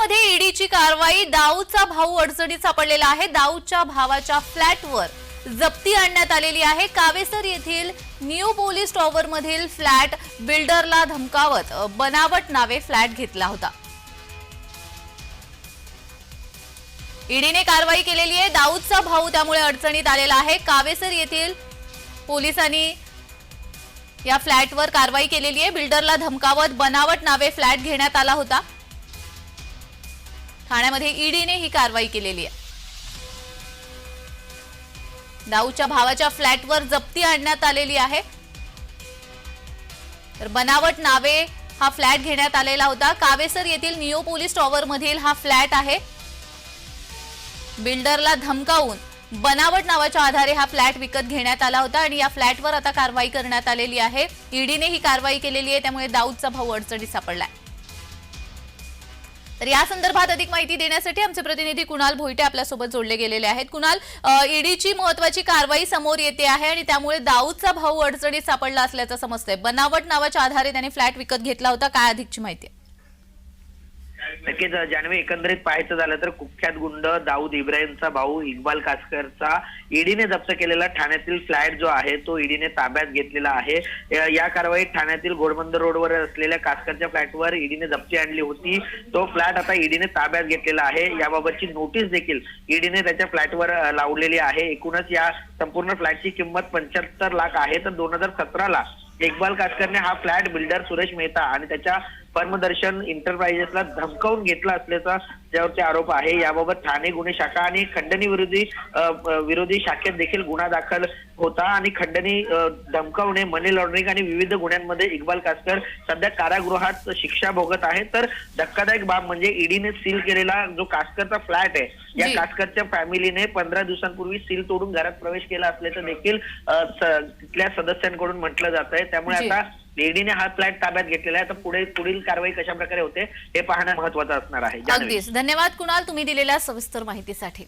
ठाण्यामध्ये ईडीची कारवाई। दाऊदचा भाऊ अडचणीत सापडलेला आहे। दाऊदच्या भावाच्या फ्लॅटवर जप्ती आणण्यात आलेली आहे। कावेसर येथील न्यू पोलीस टॉवर मधील फ्लॅट बिल्डरला धमकावत बनावट नावे फ्लॅट घेतला होता। ईडीने कारवाई केलेली आहे। दाऊदचा भाऊ त्यामुळे अडचणीत आलेला आहे। कावेसर येथील पोलिसांनी या फ्लॅटवर कारवाई केलेली आहे। बिल्डरला धमकावत बनावट नावे फ्लॅट घेण्यात आला होता। ठाण्यामध्ये ईडीने ही कारवाई केलेली आहे। दाऊदच्या भावाच्या फ्लॅटवर जप्ती आणण्यात आलेली आहे। तर बनावट नावे हा फ्लॅट घेण्यात आलेला होता। कावेसर येथील निओ पोलीस टॉवर मधील हा फ्लॅट आहे। बिल्डरला धमकावून बनावट नावाच्या आधारे हा फ्लॅट विकत घेण्यात आला होता आणि या फ्लॅटवर आता कारवाई करण्यात आलेली आहे। ईडीने ही कारवाई केलेली आहे। त्यामुळे दाऊदचा भाऊ अडचणीत सापडलाय। तर या संदर्भात अधिक माहिती देण्यासाठी आमचे प्रतिनिधी कुणाल भोईटे आपल्या सोबत जोडले गेलेले आहेत। कुणाल, ईडीची महत्त्वाची कारवाई समोर येते आहे आणि त्यामुळे दाऊदचा भाऊ अडचणीत सापडला असल्याचं समजतंय। बनावट नावाच्या आधारे त्याने फ्लॅट विकत घेतला होता। काय अधिकची माहिती आहे? नक्कीच जान्हवी, एकंदरीत पाहायचं झालं तर कुख्यात गुंड दाऊद इब्राहिमचा भाऊ इक्बाल कासकरचा ईडीने जप्त केलेला ठाण्यातील फ्लॅट जो आहे तो ईडीने ताब्यात घेतलेला आहे। या कारवाईत ठाण्यातील घोडबंदर रोडवर असलेल्या कासकरच्या फ्लॅटवर ईडीने जप्ती आणली होती। तो फ्लॅट आता ईडीने ताब्यात घेतलेला आहे। याबाबतची नोटीस देखील ईडीने त्याच्या फ्लॅटवर लावलेली आहे। एकूणच या संपूर्ण फ्लॅटची किंमत 75 लाख आहे। तर 2017ला इक्बाल कासकरने हा फ्लॅट बिल्डर सुरेश मेहता आणि त्याच्या फर्मदर्शन इंटरप्राइजेसला धमकावून घेतला असल्याचा त्यावरचे आरोप आहे। याबाबत ठाणे गुन्हे शाखा आणि खंडणी विरोधी शाखेत देखील गुन्हा दाखल होता आणि खंडणी धमकावणे, मनी लॉन्ड्रिंग आणि विविध गुन्ह्यांमध्ये इक्बाल कासकर सध्या कारागृहात शिक्षा भोगत आहे। तर धक्कादायक बाब म्हणजे ईडीने सील केलेला जो कासकरचा फ्लॅट आहे, या कासकरच्या फॅमिलीने 15 दिवसांपूर्वी सील तोडून घरात प्रवेश केला असल्याचं देखील तिथल्या सदस्यांकडून म्हटलं जात आहे। त्यामुळे आता ईडीने हा फ्लॅट ताब्यात घेतलेला आहे। तर पुढील कारवाई कशा प्रकारे होते हे पाहणं महत्त्वाचं असणार आहे। अगदीच धन्यवाद कुणाल, तुम्ही दिलेल्या सविस्तर माहितीसाठी।